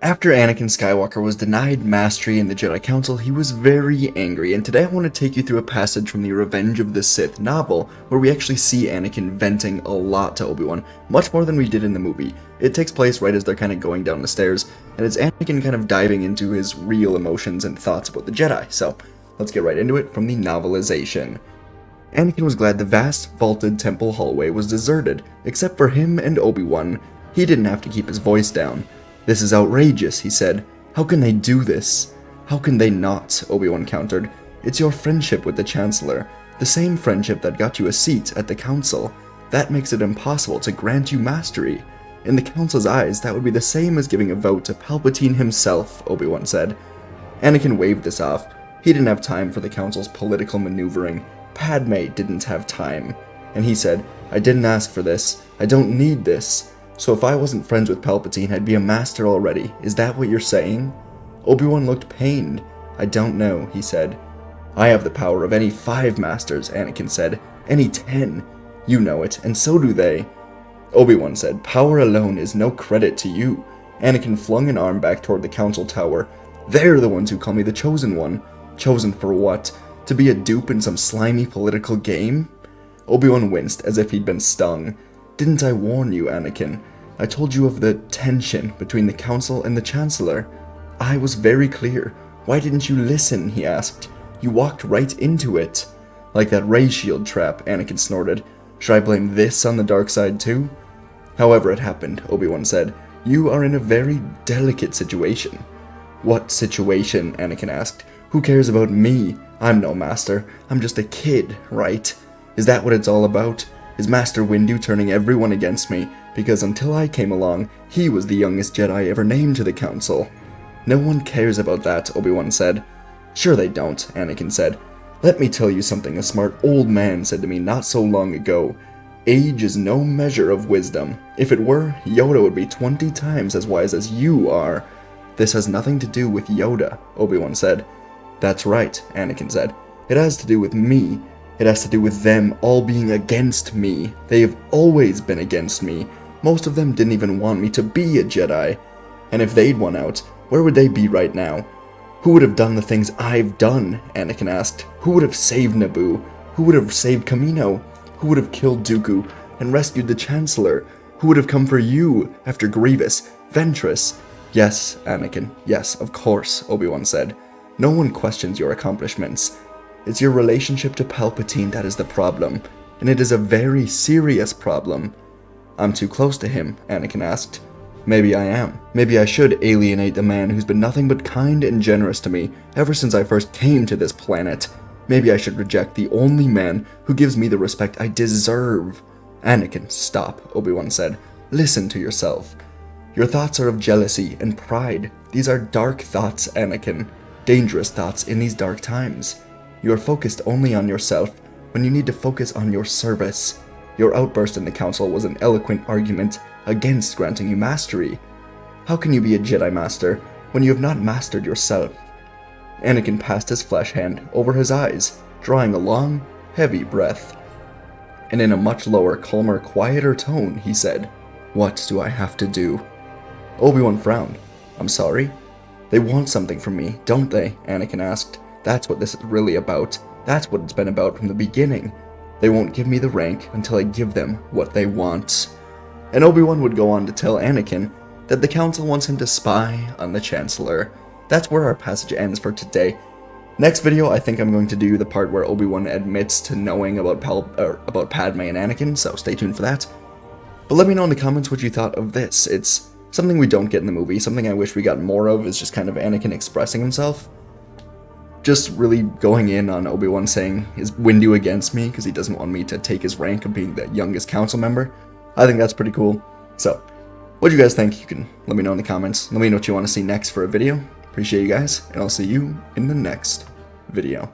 After Anakin Skywalker was denied mastery in the Jedi Council, he was very angry, and today I want to take you through a passage from the Revenge of the Sith novel, where we actually see Anakin venting a lot to Obi-Wan, much more than we did in the movie. It takes place right as they're kind of going down the stairs, and it's Anakin kind of diving into his real emotions and thoughts about the Jedi, so let's get right into it from the novelization. Anakin was glad the vast, vaulted temple hallway was deserted, except for him and Obi-Wan. He didn't have to keep his voice down. "This is outrageous," he said. "How can they do this?" "How can they not?" Obi-Wan countered. "It's your friendship with the Chancellor, the same friendship that got you a seat at the Council. That makes it impossible to grant you mastery. In the Council's eyes, that would be the same as giving a vote to Palpatine himself," Obi-Wan said. Anakin waved this off. He didn't have time for the Council's political maneuvering. Padme didn't have time. And he said, "I didn't ask for this. I don't need this. So if I wasn't friends with Palpatine, I'd be a master already. Is that what you're saying?" Obi-Wan looked pained. "I don't know," he said. "I have the power of any 5 masters," Anakin said. "Any 10. You know it, and so do they." Obi-Wan said, "Power alone is no credit to you." Anakin flung an arm back toward the Council Tower. "They're the ones who call me the Chosen One. Chosen for what? To be a dupe in some slimy political game?" Obi-Wan winced as if he'd been stung. "Didn't I warn you, Anakin? I told you of the tension between the Council and the Chancellor. I was very clear. Why didn't you listen?" he asked. "You walked right into it." "Like that ray shield trap," Anakin snorted. "Should I blame this on the dark side too?" "However it happened," Obi-Wan said, "you are in a very delicate situation." "What situation?" Anakin asked. "Who cares about me? I'm no master. I'm just a kid, right? Is that what it's all about? Is Master Windu turning everyone against me? Because until I came along, he was the youngest Jedi ever named to the Council." "No one cares about that," Obi-Wan said. "Sure they don't," Anakin said. "Let me tell you something a smart old man said to me not so long ago. Age is no measure of wisdom. If it were, Yoda would be 20 times as wise as you are." "This has nothing to do with Yoda," Obi-Wan said. "That's right," Anakin said. "It has to do with me. It has to do with them all being against me. They have always been against me. Most of them didn't even want me to be a Jedi. And if they'd won out, where would they be right now?" "Who would have done the things I've done?" Anakin asked. "Who would have saved Naboo? Who would have saved Kamino? Who would have killed Dooku and rescued the Chancellor? Who would have come for you after Grievous, Ventress?" "Yes, Anakin, yes, of course," Obi-Wan said. "No one questions your accomplishments. It's your relationship to Palpatine that is the problem, and it is a very serious problem." "I'm too close to him?" Anakin asked. "Maybe I am. Maybe I should alienate the man who's been nothing but kind and generous to me ever since I first came to this planet. Maybe I should reject the only man who gives me the respect I deserve." "Anakin, stop," Obi-Wan said. "Listen to yourself. Your thoughts are of jealousy and pride. These are dark thoughts, Anakin. Dangerous thoughts in these dark times. You are focused only on yourself when you need to focus on your service. Your outburst in the Council was an eloquent argument against granting you mastery. How can you be a Jedi Master when you have not mastered yourself?" Anakin passed his flesh hand over his eyes, drawing a long, heavy breath. And in a much lower, calmer, quieter tone, he said, "What do I have to do?" Obi-Wan frowned. "I'm sorry?" "They want something from me, don't they?" Anakin asked. "That's what this is really about. That's what it's been about from the beginning. They won't give me the rank until I give them what they want." And Obi-Wan would go on to tell Anakin that the Council wants him to spy on the Chancellor. That's where our passage ends for today. Next video, I think I'm going to do the part where Obi-Wan admits to knowing about Padme and Anakin, so stay tuned for that. But let me know in the comments what you thought of this. It's something we don't get in the movie, something I wish we got more of, is just kind of Anakin expressing himself. Just really going in on Obi-Wan saying, "Is Windu against me because he doesn't want me to take his rank of being the youngest council member?" I think that's pretty cool. So, what do you guys think? You can let me know in the comments. Let me know what you want to see next for a video. Appreciate you guys, and I'll see you in the next video.